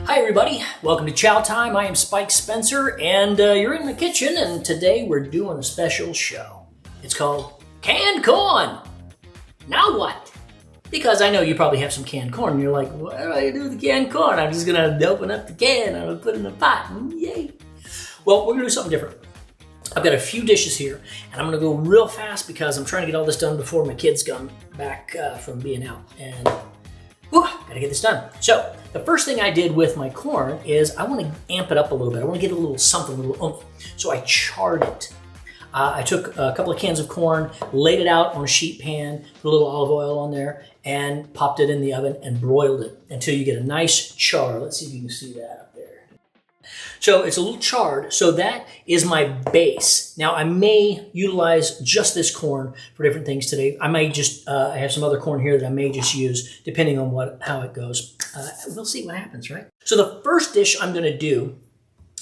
Hi everybody, welcome to Chow Time. I am Spike Spencer and you're in the kitchen, and today we're doing a special show. It's called Canned Corn. Now what? Because I know you probably have some canned corn and you're like, what do I do with the canned corn? I'm just gonna open up the can and I'm gonna put it in a pot and yay. Well, we're gonna do something different. I've got a few dishes here and I'm gonna go real fast because I'm trying to get all this done before my kids come back from being out. And gotta get this done. So the first thing I did with my corn is I want to amp it up a little bit. I want to get a little something, a little oomph. So I charred it. I took a couple of cans of corn, laid it out on a sheet pan, put a little olive oil on there, and popped it in the oven and broiled it until you get a nice char. Let's see if you can see that up there. So it's a little charred, so that is my base. Now I may utilize just this corn for different things today. I may just, I have some other corn here that I may just use depending on how it goes. We'll see what happens, right? So the first dish I'm gonna do,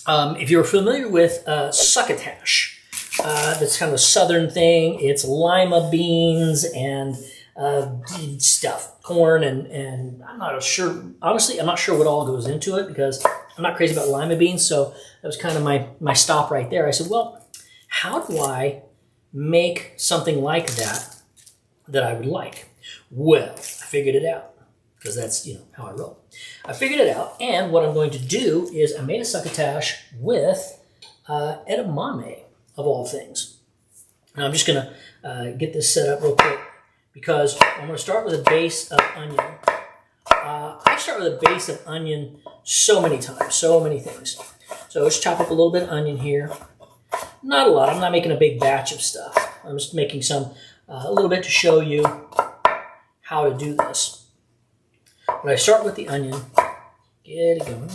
if you're familiar with succotash, that's kind of a southern thing. It's lima beans and stuff, corn, and I'm not sure, honestly, I'm not sure what all goes into it because I'm not crazy about lima beans, so that was kind of my stop right there. I said, well, how do I make something like that I would like? Well, I figured it out because that's, how I roll. I figured it out, and what I'm going to do is I made a succotash with edamame, of all things. Now I'm just gonna get this set up real quick because I'm gonna start with a base of onion. I start with a base of onion so many times, so many things. So let's chop up a little bit of onion here. Not a lot, I'm not making a big batch of stuff. I'm just making some, a little bit to show you how to do this. But I start with the onion. Get it going.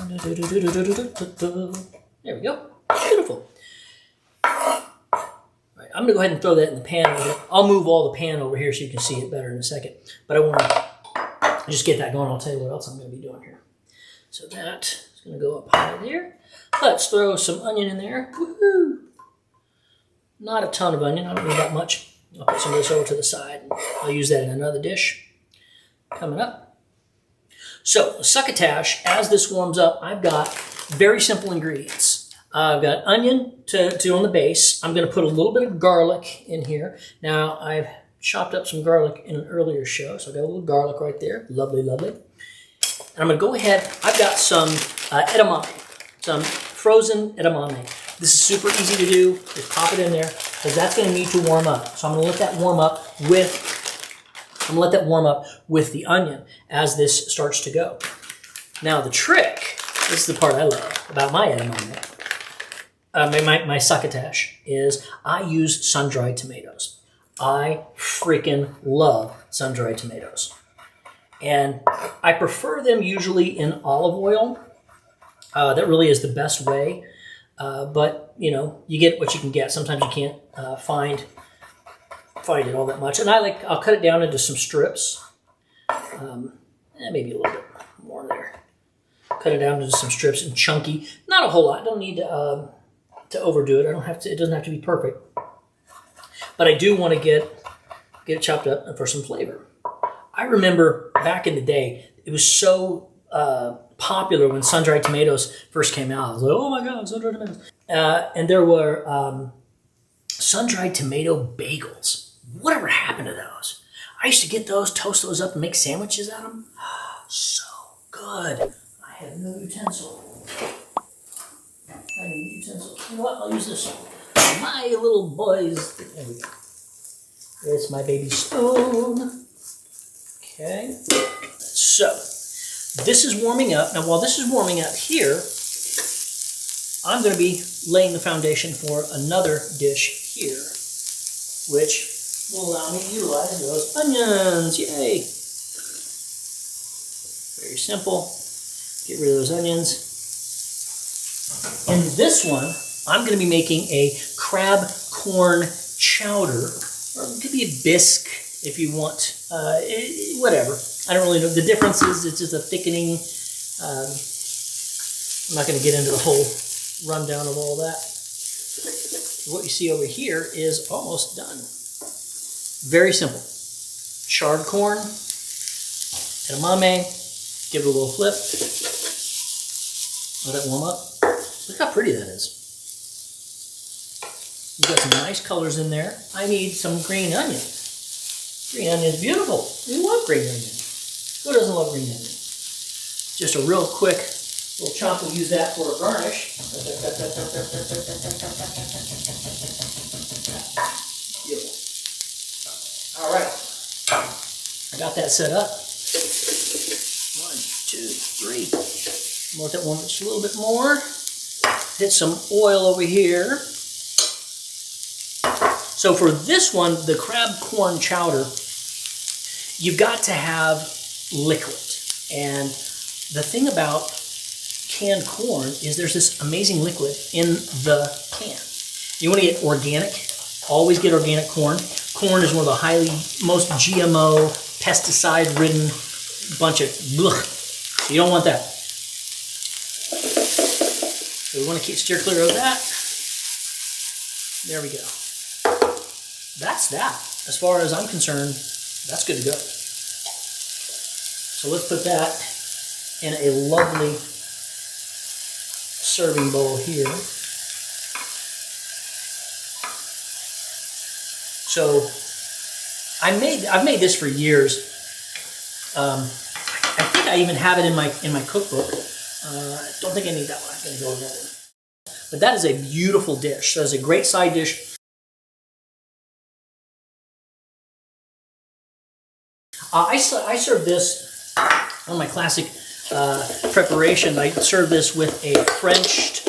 There we go, beautiful. I'm gonna go ahead and throw that in the pan over there. I'll move all the pan over here so you can see it better in a second. But I want to just get that going. I'll tell you what else I'm gonna be doing here. So that is gonna go up high there. Let's throw some onion in there. Woohoo! Not a ton of onion, I don't need that much. I'll put some of this over to the side. I'll use that in another dish coming up. So succotash, as this warms up, I've got very simple ingredients. I've got onion to on the base. I'm going to put a little bit of garlic in here. Now, I've chopped up some garlic in an earlier show, so I've got a little garlic right there. Lovely, lovely. And I'm going to go ahead. I've got some edamame, some frozen edamame. This is super easy to do. Just pop it in there because that's going to need to warm up. So I'm going to let that warm up with the onion as this starts to go. Now, the trick, this is the part I love about my edamame. My succotash is I use sun-dried tomatoes. I freaking love sun-dried tomatoes. And I prefer them usually in olive oil. That really is the best way. But, you get what you can get. Sometimes you can't find it all that much. And I'll cut it down into some strips. Maybe a little bit more there. Cut it down into some strips and chunky. Not a whole lot. Don't need to overdo it. It doesn't have to be perfect. But I do want to get it chopped up for some flavor. I remember back in the day, it was so popular when sun-dried tomatoes first came out. I was like, oh my God, sun-dried tomatoes. And there were sun-dried tomato bagels. Whatever happened to those? I used to get those, toast those up, and make sandwiches out of them. So good. I have no utensil. I need utensils. You know what? I'll use this one. My little boys. There we go. There's my baby spoon. Okay. So, this is warming up. Now, while this is warming up here, I'm going to be laying the foundation for another dish here, which will allow me to utilize those onions. Yay! Very simple. Get rid of those onions. In this one, I'm going to be making a crab corn chowder, or it could be a bisque if you want, whatever. I don't really know. The difference is it's just a thickening. I'm not going to get into the whole rundown of all that. What you see over here is almost done. Very simple. Charred corn, edamame, give it a little flip. Let it warm up. Look how pretty that is. You got some nice colors in there. I need some green onion. Green onion is beautiful. We love green onion. Who doesn't love green onion? Just a real quick little chop. We'll use that for a garnish. Beautiful. All right. I got that set up. 1, 2, 3. Let that warm up just a little bit more. Hit some oil over here. So for this one, the crab corn chowder, you've got to have liquid. And the thing about canned corn is there's this amazing liquid in the can. You want to get organic, always get organic corn. Corn is one of the most GMO, pesticide-ridden bunch of blech. So you don't want that. So we want to steer clear of that. There we go. That's that. As far as I'm concerned, that's good to go. So let's put that in a lovely serving bowl here. So I've made this for years. I think I even have it in my cookbook. I don't think I need that one. I'm going to go with that one. But that is a beautiful dish. So it's a great side dish. I serve this on my classic preparation. I serve this with a Frenched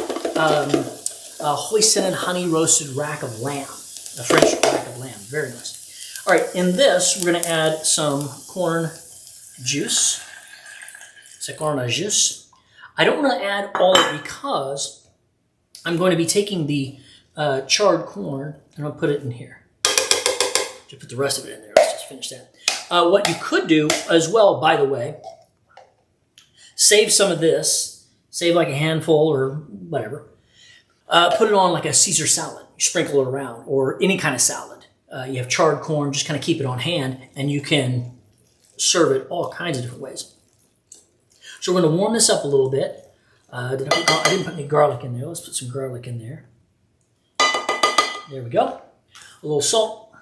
hoisin and honey roasted rack of lamb. A French rack of lamb. Very nice. All right, in this, we're going to add some corn juice. It's a corn juice. I don't want to add all of it because I'm going to be taking the charred corn and I'll put it in here. Just put the rest of it in there. Let's just finish that. What you could do as well, by the way, save some of this, save like a handful or whatever, put it on like a Caesar salad. You sprinkle it around, or any kind of salad. You have charred corn, just kind of keep it on hand, and you can serve it all kinds of different ways. So we're going to warm this up a little bit. I didn't put any garlic in there. Let's put some garlic in there. There we go. A little salt,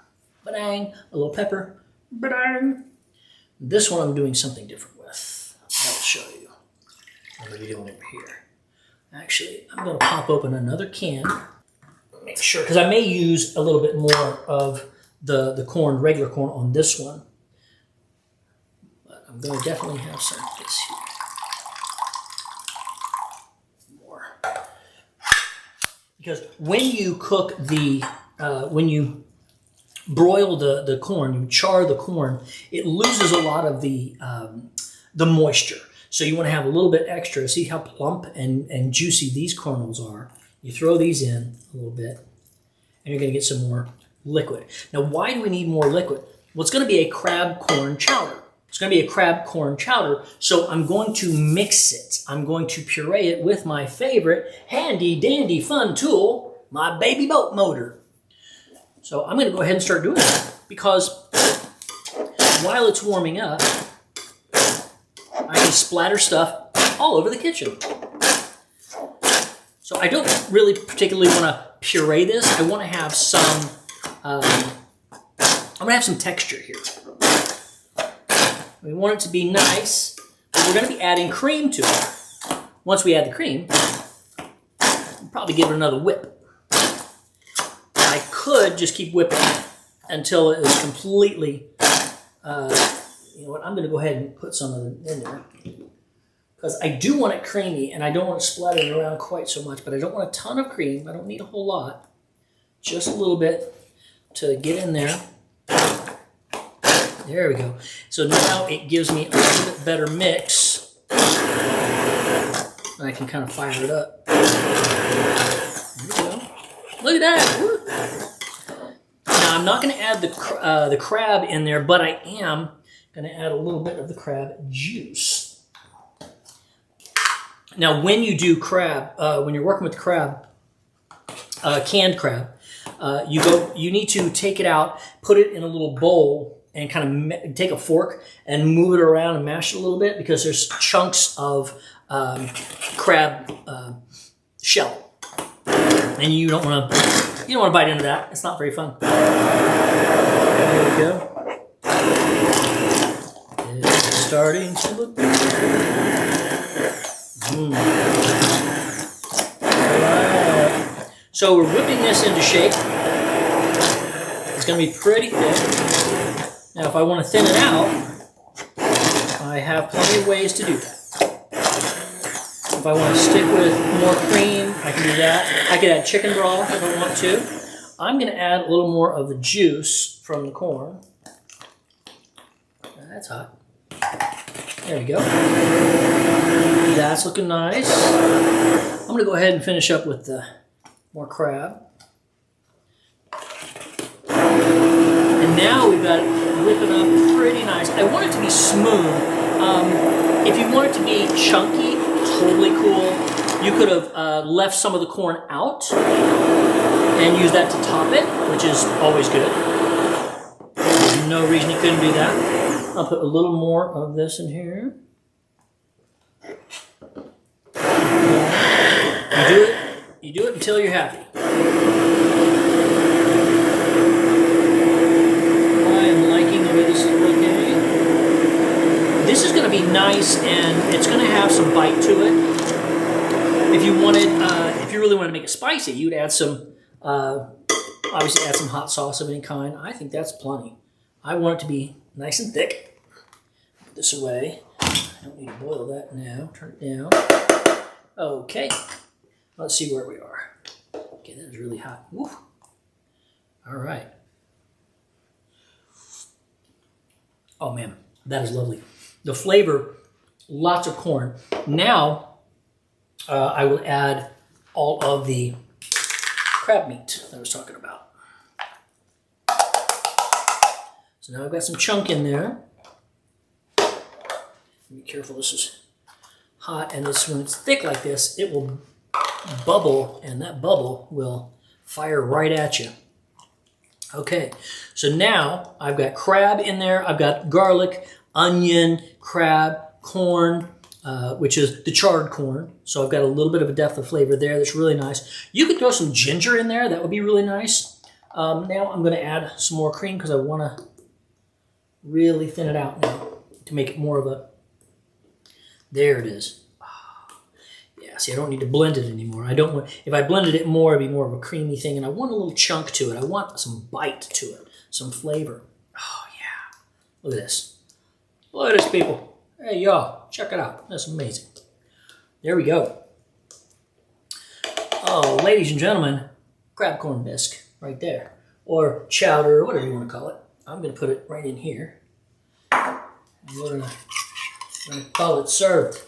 ba-dang, a little pepper, ba-dang. This one I'm doing something different with. I'll show you. I'm going to be doing over here. Actually, I'm going to pop open another can. Make sure, because I may use a little bit more of the corn, regular corn, on this one. But I'm going to definitely have some of this here. More. Because when you cook when you broil the corn, you char the corn, it loses a lot of the moisture. So you want to have a little bit extra. See how plump and juicy these kernels are. You throw these in a little bit, and you're going to get some more liquid. Now, why do we need more liquid? Well, it's going to be a crab corn chowder. It's going to be a crab corn chowder, so I'm going to mix it. I'm going to puree it with my favorite handy dandy fun tool, my baby boat motor. So I'm going to go ahead and start doing that, because while it's warming up, I can splatter stuff all over the kitchen. So I don't really particularly want to puree this. I want to have some, I'm going to have some texture here. We want it to be nice, but we're going to be adding cream to it. Once we add the cream, we'll probably give it another whip. I could just keep whipping it until it is completely, you know what, I'm going to go ahead and put some of it in there. Because I do want it creamy, and I don't want it splattering around quite so much, but I don't want a ton of cream. I don't need a whole lot. Just a little bit to get in there. There we go. So now it gives me a little bit better mix. And I can kind of fire it up. There we go. Look at that. Woo. Now I'm not going to add the crab in there, but I am going to add a little bit of the crab juice. Now, when you do crab, when you're working with crab, canned crab, you need to take it out, put it in a little bowl, and kind of take a fork and move it around and mash it a little bit, because there's chunks of crab shell, and you don't want to bite into that. It's not very fun. There we go. It's starting to look good. Alright. So we're whipping this into shape. It's going to be pretty thick. Now if I want to thin it out, I have plenty of ways to do that. If I want to stick with more cream, I can do that. I could add chicken broth if I want to. I'm going to add a little more of the juice from the corn. That's hot. There we go. That's looking nice. I'm going to go ahead and finish up with the more crab. And now we've got it whipping up pretty nice. I want it to be smooth. If you want it to be chunky, totally cool. You could have left some of the corn out and used that to top it, which is always good. There's no reason you couldn't do that. I'll put a little more of this in here. You do it until you're happy. I'm liking the way this is looking. This is going to be nice, and it's going to have some bite to it. If you wanted, if you really wanted to make it spicy, you'd add some, obviously add some hot sauce of any kind. I think that's plenty. I want it to be nice and thick. Put this away. I don't need to boil that now. Turn it down. Okay. Let's see where we are. Okay, that is really hot. Woo. All right. Oh man, that is lovely. The flavor, lots of corn. Now, I will add all of the crab meat that I was talking about. So now I've got some chunk in there. Be careful, this is hot, and this, when it's thick like this, it will bubble, and that bubble will fire right at you. Okay, so now I've got crab in there. I've got garlic, onion, crab, corn, which is the charred corn. So I've got a little bit of a depth of flavor there that's really nice. You could throw some ginger in there. That would be really nice. Now I'm going to add some more cream because I want to really thin it out now to make it more of a... There it is. Yeah, see, I don't need to blend it anymore. I don't want... If I blended it more, it'd be more of a creamy thing, and I want a little chunk to it. I want some bite to it, some flavor. Oh, yeah. Look at this. Look at this, people. Hey, y'all, check it out. That's amazing. There we go. Oh, ladies and gentlemen, crab corn bisque right there. Or chowder, or whatever you want to call it. I'm going to put it right in here. And we're going to call it served.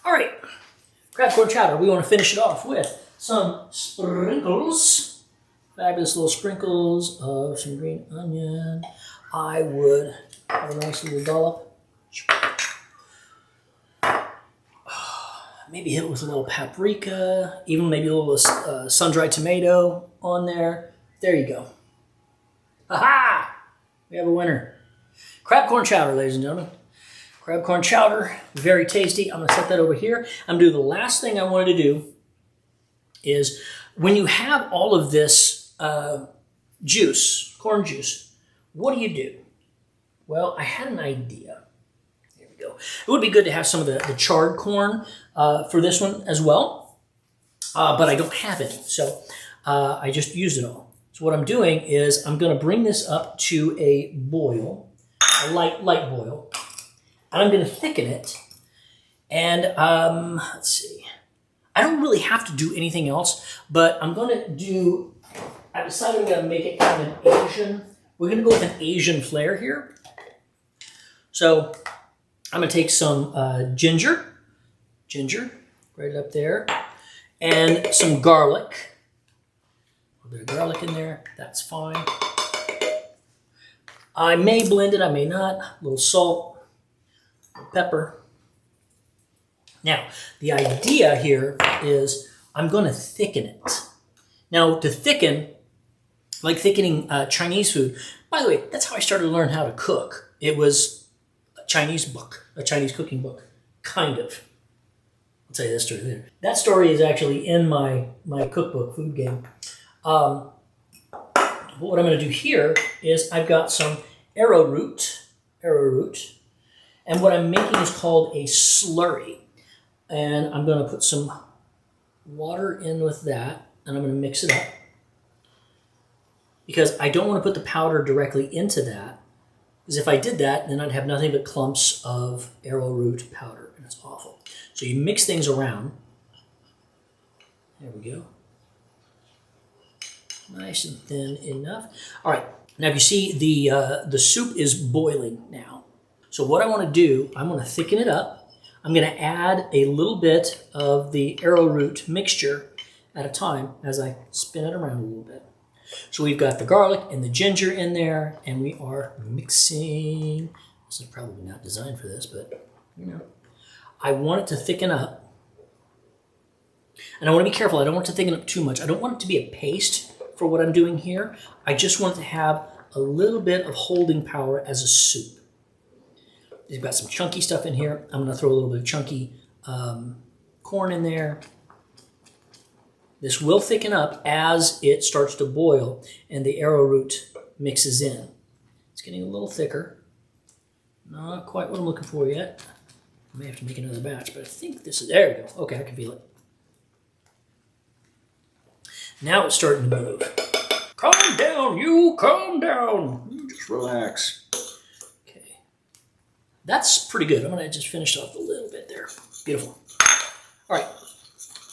All right, crab corn chowder. We want to finish it off with some sprinkles. Fabulous little sprinkles of some green onion. I would have a nice little dollop. Maybe hit it with a little paprika, even maybe a little sun-dried tomato on there. There you go. Aha! We have a winner. Crab corn chowder, ladies and gentlemen. Crab corn chowder, very tasty. I'm going to set that over here. I'm going to do the last thing I wanted to do is when you have all of this juice, corn juice, what do? Well, I had an idea. Here we go. It would be good to have some of the charred corn for this one as well, but I don't have any, so I just used it all. So what I'm doing is I'm going to bring this up to a boil, a light boil, and I'm going to thicken it. And let's see. I don't really have to do anything else, but I'm going to do, I decided I'm going to make it kind of an Asian. We're going to go with an Asian flair here. So I'm going to take some ginger, right up there, and some garlic. A little bit of garlic in there, that's fine. I may blend it, I may not. A little salt, Pepper. Now, the idea here is I'm going to thicken it. Now, to thicken, like thickening Chinese food, by the way, that's how I started to learn how to cook. It was a Chinese book, a Chinese cooking book, kind of. I'll tell you that story later. That story is actually in my cookbook, Food Game. What I'm going to do here is I've got some arrowroot, and what I'm making is called a slurry. And I'm going to put some water in with that, and I'm going to mix it up. Because I don't want to put the powder directly into that. Because if I did that, then I'd have nothing but clumps of arrowroot powder, and it's awful. So you mix things around. There we go. Nice and thin enough. All right, now if you see the soup is boiling now. So what I want to do, I'm going to thicken it up. I'm going to add a little bit of the arrowroot mixture at a time as I spin it around a little bit. So we've got the garlic and the ginger in there, and we are mixing. This is probably not designed for this, but you know, I want it to thicken up. And I want to be careful. I don't want it to thicken up too much. I don't want it to be a paste for what I'm doing here. I just want it to have a little bit of holding power as a soup. You've got some chunky stuff in here. I'm going to throw a little bit of chunky corn in there. This will thicken up as it starts to boil and the arrowroot mixes in. It's getting a little thicker. Not quite what I'm looking for yet. I may have to make another batch, but I think this is, there we go. Okay, I can feel it. Now it's starting to move. Calm down, you, calm down. You just relax. Okay. That's pretty good. I'm gonna just finish off a little bit there. Beautiful. All right.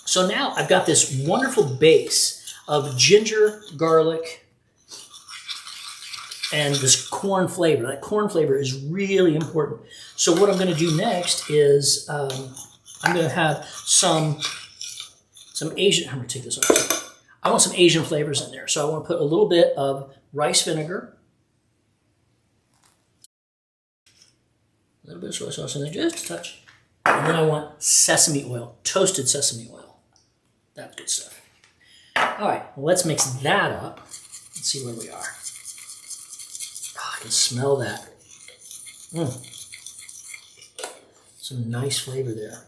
So now I've got this wonderful base of ginger, garlic, and this corn flavor. That corn flavor is really important. So what I'm going to do next is I'm going to have some Asian, I'm going to take this off. I want some Asian flavors in there. So I want to put a little bit of rice vinegar, a little bit of soy sauce in there, just a touch. And then I want sesame oil, toasted sesame oil. That's good stuff. All right, well, let's mix that up. Let's see where we are. Oh, I can smell that. Some nice flavor there.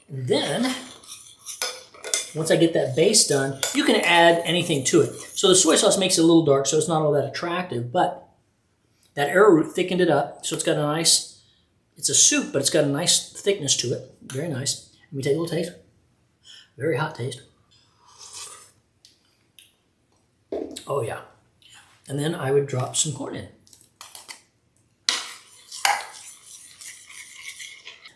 And then, once I get that base done, you can add anything to it. So the soy sauce makes it a little dark, so it's not all that attractive, but that arrowroot thickened it up, so it's got a nice, it's a soup, but it's got a nice thickness to it. Very nice. Let me take a little taste. Very hot taste. Oh yeah. And then I would drop some corn in.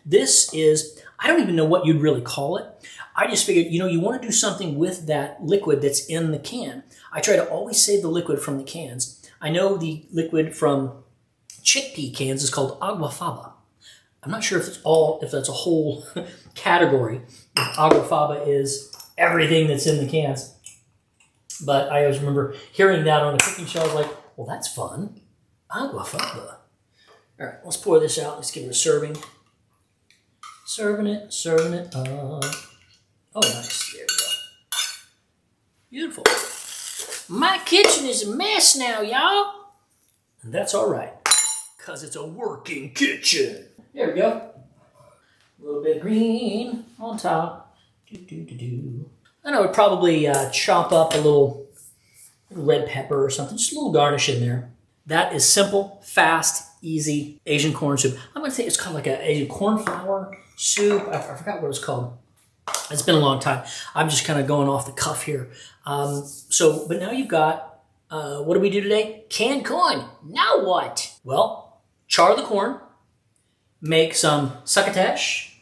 This is, I don't even know what you'd really call it. I just figured, you know, you want to do something with that liquid that's in the can. I try to always save the liquid from the cans. I know the liquid from chickpea cans is called agua faba. I'm not sure if that's a whole category. Agua faba is everything that's in the cans. But I always remember hearing that on a cooking show. I was like, well, that's fun. Agua faba. All right, let's pour this out. Let's give it a serving. Serving it up. Oh, nice. There we go. Beautiful. My kitchen is a mess now, y'all. And that's all right, because it's a working kitchen. There we go. A little bit of green on top. And I would probably chop up a little red pepper or something, just a little garnish in there. That is simple, fast, easy Asian corn soup. I'm going to think it's called like an Asian cornflower soup. I forgot what it's called. It's been a long time. I'm just kind of going off the cuff here. But now you've got, what do we do today? Canned corn. Now what? Well, char the corn. Make some succotash.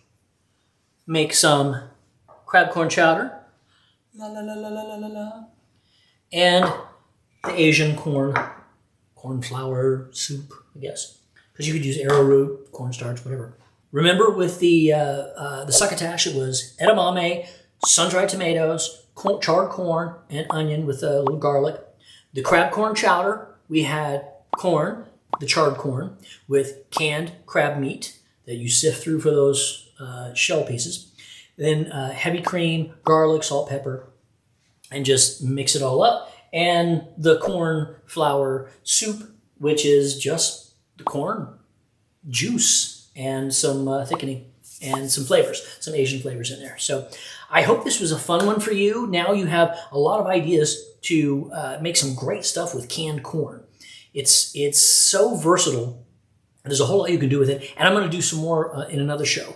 Make some crab corn chowder. La la la la la la la la. And the Asian cornflower soup, I guess. Because you could use arrowroot, cornstarch, whatever. Remember with the succotash, it was edamame, sun-dried tomatoes, charred corn, and onion with a little garlic. The crab corn chowder, we had corn, the charred corn with canned crab meat that you sift through for those shell pieces. Then heavy cream, garlic, salt, pepper, and just mix it all up. And the corn flour soup, which is just the corn juice and some thickening and some flavors, some Asian flavors in there. So I hope this was a fun one for you. Now you have a lot of ideas to make some great stuff with canned corn. It's so versatile. There's a whole lot you can do with it. And I'm going to do some more in another show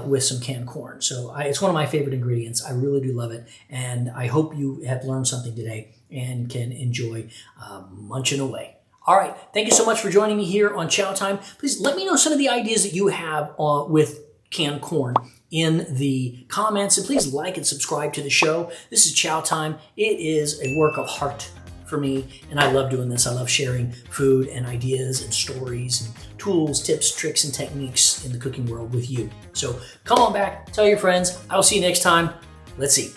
with some canned corn. So it's one of my favorite ingredients. I really do love it. And I hope you have learned something today and can enjoy munching away. All right. Thank you so much for joining me here on Chow Time. Please let me know some of the ideas that you have with canned corn in the comments. And please like and subscribe to the show. This is Chow Time. It is a work of heart for me, and I love doing this. I love sharing food and ideas and stories and tools, tips, tricks, and techniques in the cooking world with you. So come on back, tell your friends. I'll see you next time. Let's eat.